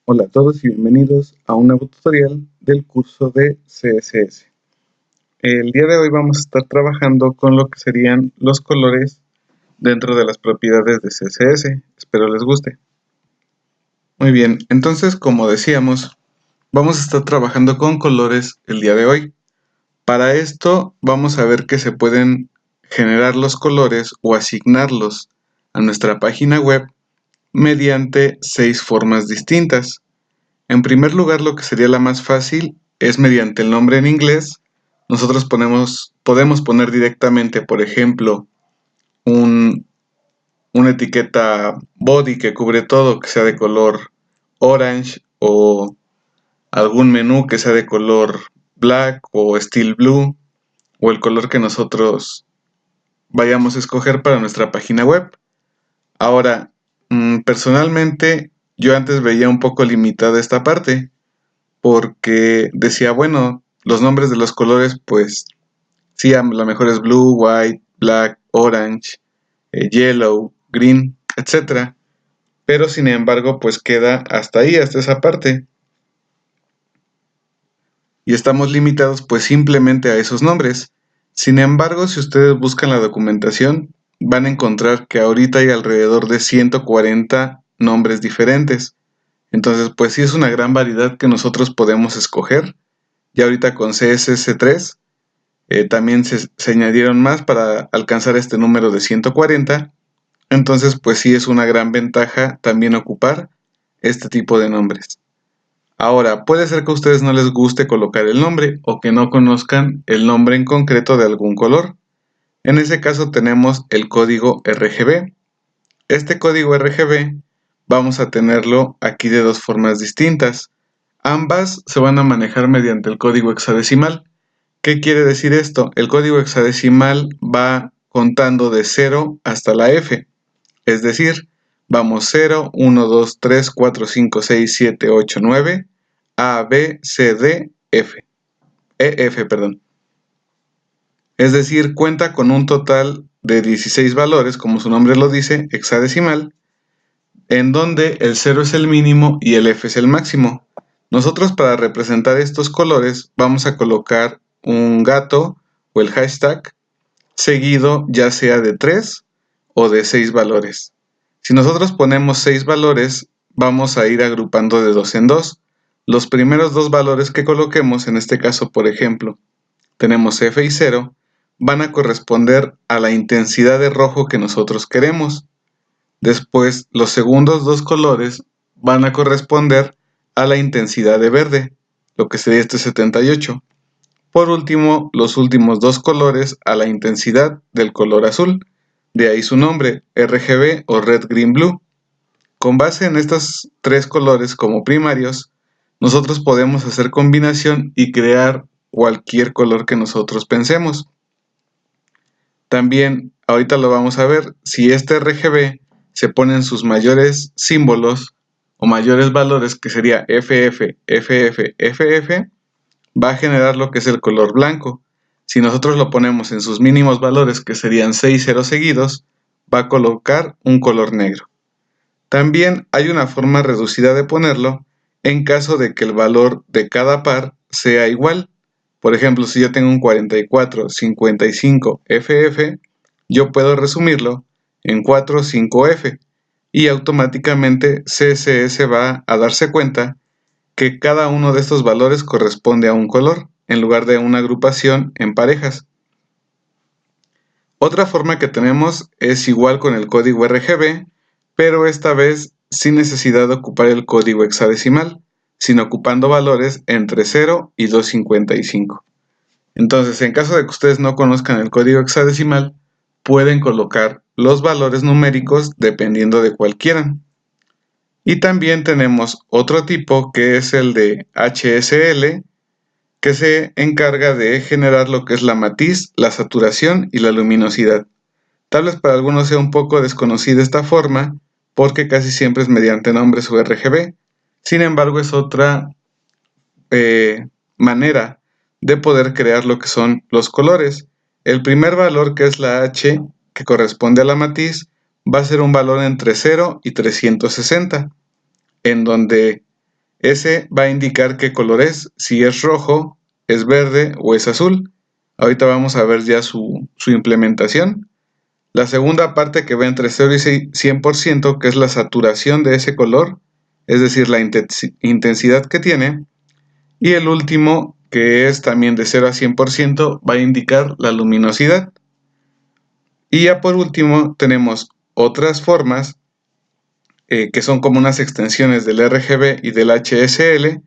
Hola a todos y bienvenidos a un nuevo tutorial del curso de CSS. El día de hoy vamos a estar trabajando con lo que serían los colores dentro de las propiedades de CSS. Espero les guste. Muy bien, entonces como decíamos, vamos a estar trabajando con colores el día de hoy. Para esto vamos a ver que se pueden generar los colores o asignarlos a nuestra página web mediante 6 formas distintas. En primer lugar, lo que sería la más fácil es mediante el nombre en inglés. Nosotros podemos poner directamente, por ejemplo, una etiqueta body que cubre todo, que sea de color orange, o algún menú que sea de color black o steel blue, o el color que nosotros vayamos a escoger para nuestra página web. Ahora, personalmente, yo antes veía un poco limitada esta parte, porque decía, bueno, los nombres de los colores, pues sí, a lo mejor es blue, white, black, orange, yellow, green, etcétera. Pero sin embargo, pues queda hasta ahí, hasta esa parte. Y estamos limitados pues simplemente a esos nombres. Sin embargo, si ustedes buscan la documentación, van a encontrar que ahorita hay alrededor de 140 nombres diferentes. Entonces, pues sí es una gran variedad que nosotros podemos escoger. Y ahorita con CSS3 también se añadieron más para alcanzar este número de 140. Entonces, pues sí es una gran ventaja también ocupar este tipo de nombres. Ahora, puede ser que a ustedes no les guste colocar el nombre o que no conozcan el nombre en concreto de algún color. En ese caso tenemos el código RGB. Este código RGB vamos a tenerlo aquí de dos formas distintas. Ambas se van a manejar mediante el código hexadecimal. ¿Qué quiere decir esto? El código hexadecimal va contando de 0 hasta la F. Es decir, vamos 0, 1, 2, 3, 4, 5, 6, 7, 8, 9, A, B, C, D, F. F, perdón. Es decir, cuenta con un total de 16 valores, como su nombre lo dice, hexadecimal, en donde el 0 es el mínimo y el F es el máximo. Nosotros para representar estos colores vamos a colocar un gato o el hashtag seguido ya sea de 3 o de 6 valores. Si nosotros ponemos 6 valores, vamos a ir agrupando de 2 en 2. Los primeros dos valores que coloquemos, en este caso por ejemplo, tenemos F y 0, van a corresponder a la intensidad de rojo que nosotros queremos. Después, los segundos dos colores van a corresponder a la intensidad de verde, lo que sería este 78. Por último, los últimos dos colores a la intensidad del color azul, de ahí su nombre, RGB o Red Green Blue. Con base en estos tres colores como primarios, nosotros podemos hacer combinación y crear cualquier color que nosotros pensemos. También, ahorita lo vamos a ver, si este RGB se ponen sus mayores símbolos o mayores valores, que sería FF, FF, FF, va a generar lo que es el color blanco. Si nosotros lo ponemos en sus mínimos valores, que serían 6 ceros seguidos, va a colocar un color negro. También hay una forma reducida de ponerlo en caso de que el valor de cada par sea igual. Por ejemplo, si yo tengo un 4455 FF, yo puedo resumirlo en 45F y automáticamente CSS va a darse cuenta que cada uno de estos valores corresponde a un color en lugar de una agrupación en parejas. Otra forma que tenemos es igual con el código RGB, pero esta vez sin necesidad de ocupar el código hexadecimal, sino ocupando valores entre 0 y 255. Entonces, en caso de que ustedes no conozcan el código hexadecimal, pueden colocar los valores numéricos dependiendo de cuál quieran. Y también tenemos otro tipo que es el de HSL, que se encarga de generar lo que es la matiz, la saturación y la luminosidad. Tal vez para algunos sea un poco desconocida esta forma, porque casi siempre es mediante nombres o RGB. Sin embargo, es otra manera de poder crear lo que son los colores. El primer valor, que es la H, que corresponde a la matiz, va a ser un valor entre 0 y 360, en donde ese va a indicar qué color es, si es rojo, es verde o es azul. Ahorita vamos a ver ya su implementación. La segunda parte que va entre 0 y 100%, que es la saturación de ese color, es decir, la intensidad que tiene. Y el último, que es también de 0 a 100%, va a indicar la luminosidad. Y ya por último tenemos otras formas que son como unas extensiones del RGB y del HSL,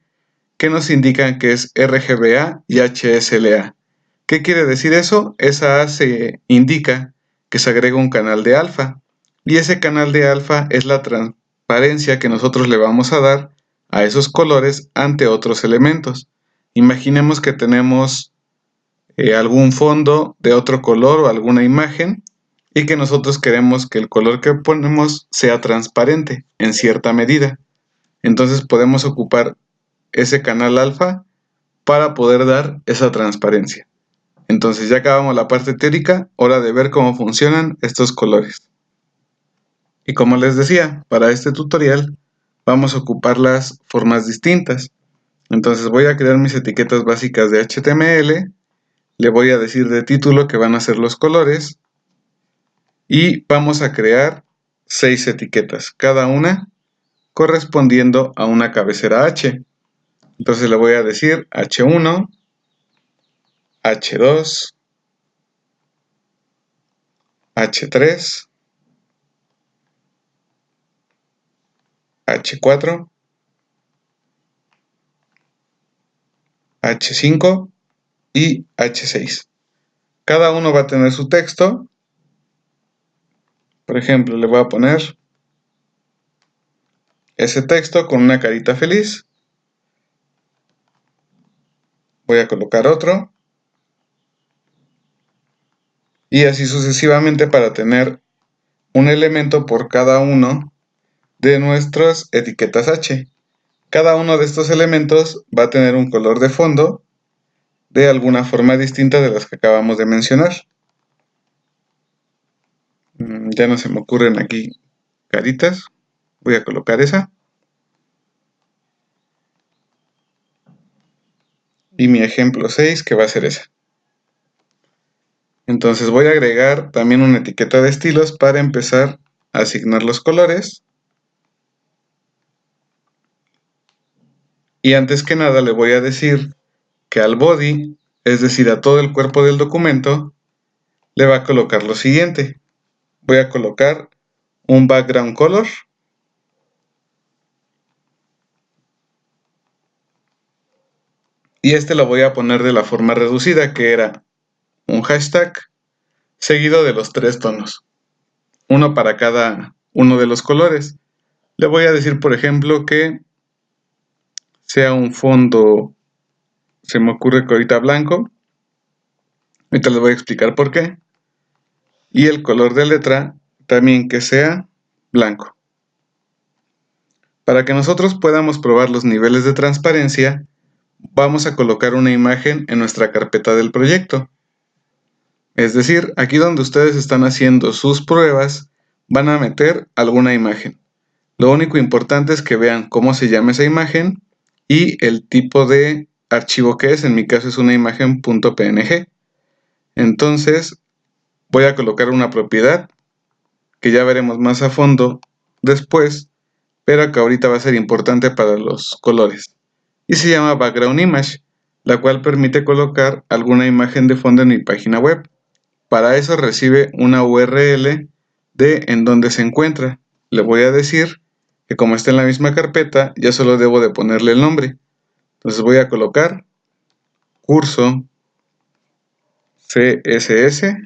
que nos indican que es RGBA y HSLA. ¿Qué quiere decir eso? Esa A se indica que se agrega un canal de alfa, y ese canal de alfa es la transparencia que nosotros le vamos a dar a esos colores ante otros elementos. Imaginemos que tenemos algún fondo de otro color o alguna imagen, y que nosotros queremos que el color que ponemos sea transparente en cierta medida. Entonces podemos ocupar ese canal alfa para poder dar esa transparencia. Entonces ya acabamos la parte teórica, hora de ver cómo funcionan estos colores. Y como les decía, para este tutorial vamos a ocupar las formas distintas. Entonces voy a crear mis etiquetas básicas de HTML, le voy a decir de título que van a ser los colores, y vamos a crear 6 etiquetas, cada una correspondiendo a una cabecera H. Entonces le voy a decir H1, H2, H3, H4, H5 y H6. Cada uno va a tener su texto. Por ejemplo, le voy a poner ese texto con una carita feliz. Voy a colocar otro. Y así sucesivamente para tener un elemento por cada uno de nuestras etiquetas H. Cada uno de estos elementos va a tener un color de fondo de alguna forma distinta de las que acabamos de mencionar. Ya no se me ocurren aquí caritas. Voy a colocar esa. Y mi ejemplo 6, que va a ser esa. Entonces voy a agregar también una etiqueta de estilos para empezar a asignar los colores. Y antes que nada le voy a decir que al body, es decir, a todo el cuerpo del documento, le va a colocar lo siguiente. Voy a colocar un background color. Y este lo voy a poner de la forma reducida, que era un hashtag seguido de los 3 tonos. Uno para cada uno de los colores. Le voy a decir, por ejemplo, que sea un fondo, se me ocurre que ahorita blanco. Ahorita les voy a explicar por qué. Y el color de letra también que sea blanco. Para que nosotros podamos probar los niveles de transparencia, vamos a colocar una imagen en nuestra carpeta del proyecto. Es decir, aquí donde ustedes están haciendo sus pruebas, van a meter alguna imagen. Lo único importante es que vean cómo se llama esa imagen y el tipo de archivo que es. En mi caso es una imagen .png. Entonces voy a colocar una propiedad que ya veremos más a fondo después, pero que ahorita va a ser importante para los colores. Y se llama Background Image, la cual permite colocar alguna imagen de fondo en mi página web. Para eso recibe una URL de en dónde se encuentra. Le voy a decir que como está en la misma carpeta, ya solo debo de ponerle el nombre. Entonces voy a colocar curso CSS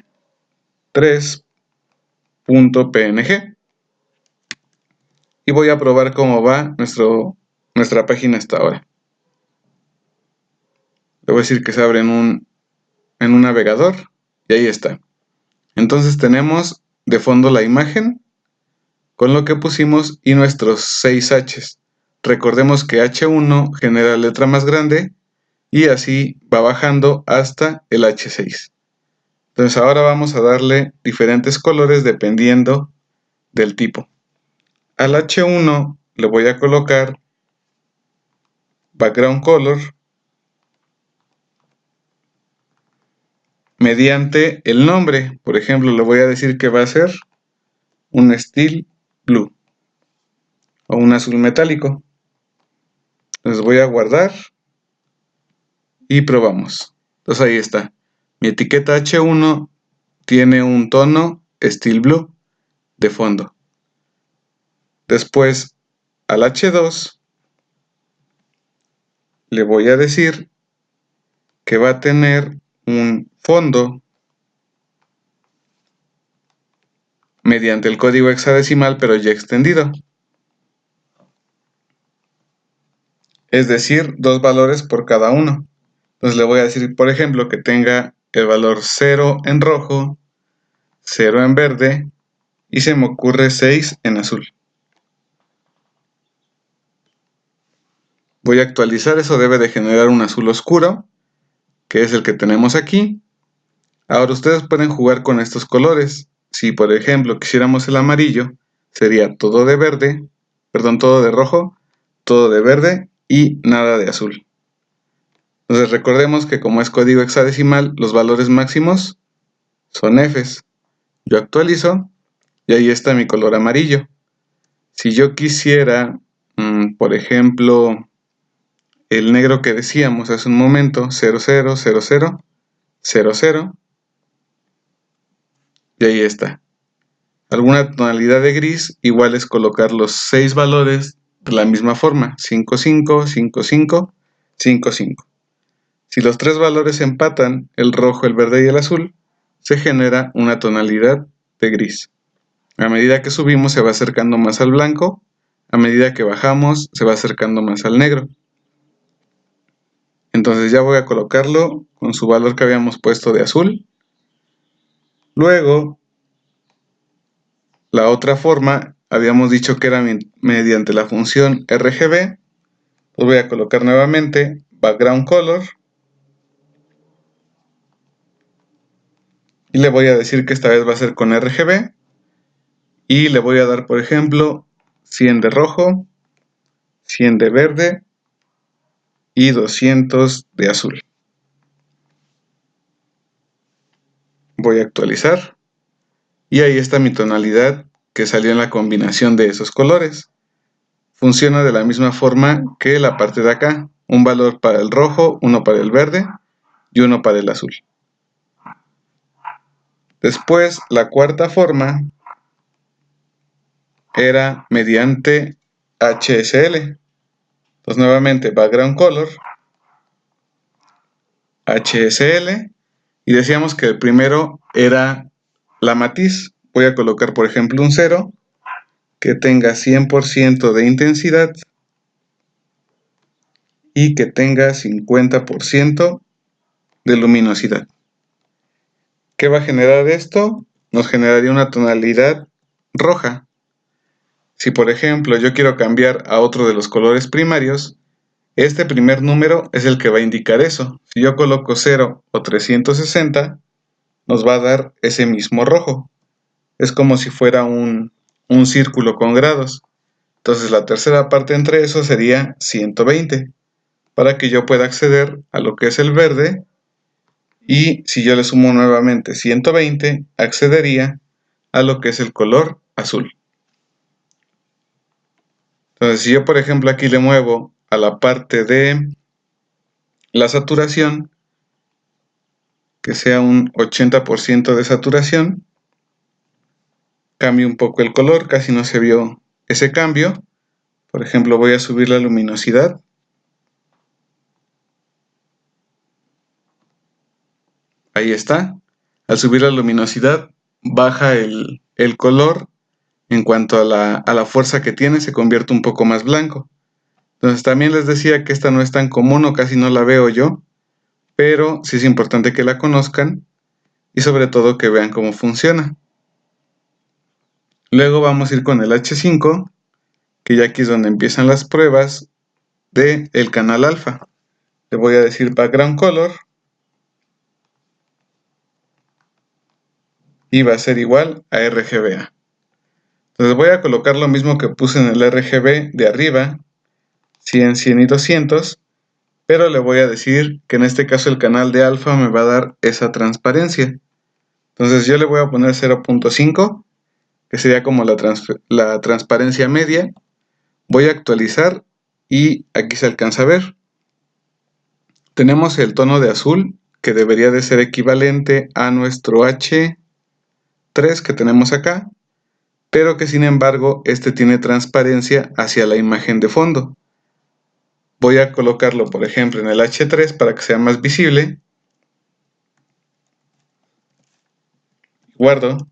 3.png y voy a probar cómo va nuestra página hasta ahora. Le voy a decir que se abre en un navegador y ahí está. Entonces tenemos de fondo la imagen con lo que pusimos y nuestros 6 H's. Recordemos que H1 genera letra más grande y así va bajando hasta el H6. Entonces ahora vamos a darle diferentes colores dependiendo del tipo. Al H1 le voy a colocar background color mediante el nombre. Por ejemplo, le voy a decir que va a ser un steel blue o un azul metálico. Entonces voy a guardar y probamos. Entonces ahí está. Mi etiqueta H1 tiene un tono steel blue de fondo. Después al H2 le voy a decir que va a tener un fondo mediante el código hexadecimal, pero ya extendido. Es decir, 2 valores por cada uno. Entonces le voy a decir, por ejemplo, que tenga el valor 0 en rojo, 0 en verde y se me ocurre 6 en azul. Voy a actualizar, eso debe de generar un azul oscuro, que es el que tenemos aquí. Ahora ustedes pueden jugar con estos colores. Si por ejemplo quisiéramos el amarillo, sería todo de verde, perdón, todo de rojo, todo de verde y nada de azul. Entonces recordemos que como es código hexadecimal, los valores máximos son Fs. Yo actualizo y ahí está mi color amarillo. Si yo quisiera, por ejemplo, el negro que decíamos hace un momento, 00, 00, 00, y ahí está. Alguna tonalidad de gris, igual es colocar los 6 valores de la misma forma, 55, 55, 55. Si los 3 valores empatan, el rojo, el verde y el azul, se genera una tonalidad de gris. A medida que subimos se va acercando más al blanco, a medida que bajamos se va acercando más al negro. Entonces ya voy a colocarlo con su valor que habíamos puesto de azul. Luego, la otra forma, habíamos dicho que era mediante la función RGB. Lo voy a colocar nuevamente, background color. Y le voy a decir que esta vez va a ser con RGB. Y le voy a dar, por ejemplo, 100 de rojo, 100 de verde y 200 de azul. Voy a actualizar. Y ahí está mi tonalidad que salió en la combinación de esos colores. Funciona de la misma forma que la parte de acá. Un valor para el rojo, uno para el verde y uno para el azul. Después, la cuarta forma era mediante HSL. Entonces nuevamente background color, HSL, y decíamos que el primero era la matiz. Voy a colocar por ejemplo un 0 que tenga 100% de intensidad y que tenga 50% de luminosidad. ¿Qué va a generar esto? Nos generaría una tonalidad roja. Si por ejemplo yo quiero cambiar a otro de los colores primarios, este primer número es el que va a indicar eso. Si yo coloco 0 o 360, nos va a dar ese mismo rojo. Es como si fuera un círculo con grados. Entonces la tercera parte entre eso sería 120, para que yo pueda acceder a lo que es el verde. Y si yo le sumo nuevamente 120, accedería a lo que es el color azul. Entonces si yo por ejemplo aquí le muevo a la parte de la saturación, que sea un 80% de saturación, cambio un poco el color, casi no se vio ese cambio. Por ejemplo voy a subir la luminosidad. Ahí está. Al subir la luminosidad baja el color. En cuanto a la fuerza que tiene, se convierte un poco más blanco. Entonces también les decía que esta no es tan común o casi no la veo yo, pero sí es importante que la conozcan y sobre todo que vean cómo funciona. Luego vamos a ir con el H5, que ya aquí es donde empiezan las pruebas del canal alfa. Le voy a decir background color y va a ser igual a RGBA. Entonces voy a colocar lo mismo que puse en el RGB de arriba, 100, 100 y 200, pero le voy a decir que en este caso el canal de alfa me va a dar esa transparencia. Entonces yo le voy a poner 0.5, que sería como la transparencia media. Voy a actualizar y aquí se alcanza a ver. Tenemos el tono de azul, que debería de ser equivalente a nuestro H3 que tenemos acá, pero que sin embargo este tiene transparencia hacia la imagen de fondo. Voy a colocarlo, por ejemplo, en el H3 para que sea más visible. Guardo.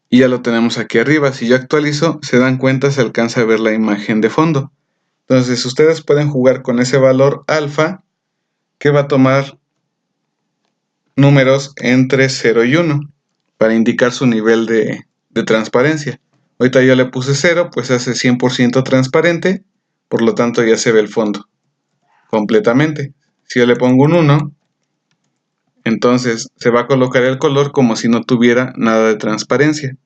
Y ya lo tenemos aquí arriba. Si yo actualizo, se dan cuenta, se alcanza a ver la imagen de fondo. Entonces ustedes pueden jugar con ese valor alfa, que va a tomar números entre 0 y 1 para indicar su nivel de transparencia. Ahorita yo le puse 0, pues hace 100% transparente, por lo tanto ya se ve el fondo completamente. Si yo le pongo un 1, entonces se va a colocar el color como si no tuviera nada de transparencia.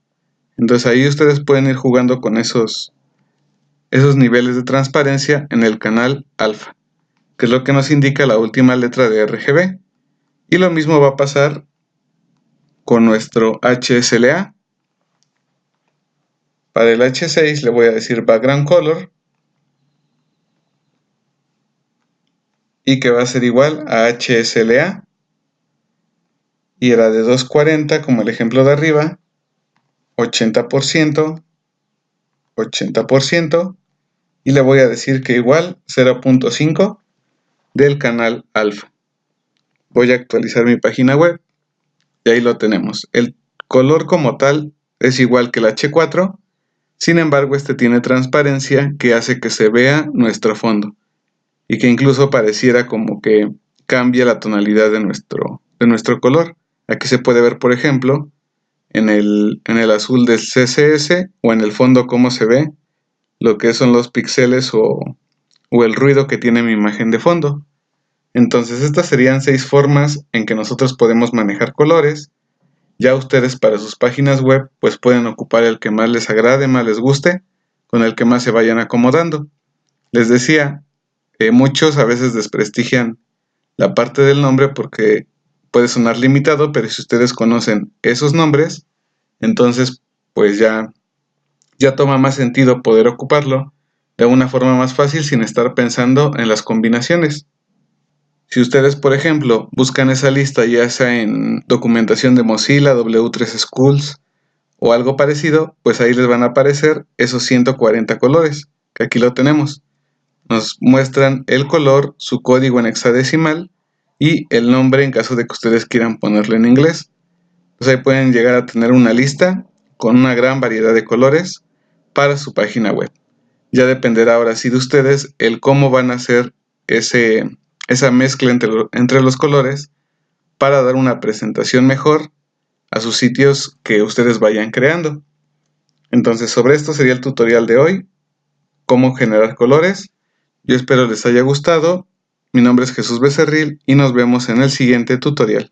Entonces ahí ustedes pueden ir jugando con esos niveles de transparencia en el canal alfa, que es lo que nos indica la última letra de RGB. Y lo mismo va a pasar con nuestro HSLA. Para el H6 le voy a decir background color, y que va a ser igual a HSLA, y era de 240 como el ejemplo de arriba, 80%, 80%, y le voy a decir que igual 0.5 del canal alfa. Voy a actualizar mi página web y ahí lo tenemos. El color como tal es igual que el H4, sin embargo este tiene transparencia que hace que se vea nuestro fondo y que incluso pareciera como que cambia la tonalidad de nuestro color. Aquí se puede ver, por ejemplo, en el azul del CSS o en el fondo cómo se ve lo que son los píxeles o el ruido que tiene mi imagen de fondo. Entonces estas serían 6 formas en que nosotros podemos manejar colores. Ya ustedes para sus páginas web pues pueden ocupar el que más les agrade, más les guste, con el que más se vayan acomodando. Les decía, muchos a veces desprestigian la parte del nombre porque puede sonar limitado, pero si ustedes conocen esos nombres, entonces pues ya toma más sentido poder ocuparlo de una forma más fácil sin estar pensando en las combinaciones. Si ustedes, por ejemplo, buscan esa lista ya sea en documentación de Mozilla, W3 Schools o algo parecido, pues ahí les van a aparecer esos 140 colores, que aquí lo tenemos. Nos muestran el color, su código en hexadecimal y el nombre en caso de que ustedes quieran ponerlo en inglés. Entonces ahí pueden llegar a tener una lista con una gran variedad de colores para su página web. Ya dependerá ahora sí de ustedes el cómo van a hacer esa mezcla entre los colores para dar una presentación mejor a sus sitios que ustedes vayan creando. Entonces sobre esto sería el tutorial de hoy, cómo generar colores. Yo espero les haya gustado. Mi nombre es Jesús Becerril y nos vemos en el siguiente tutorial.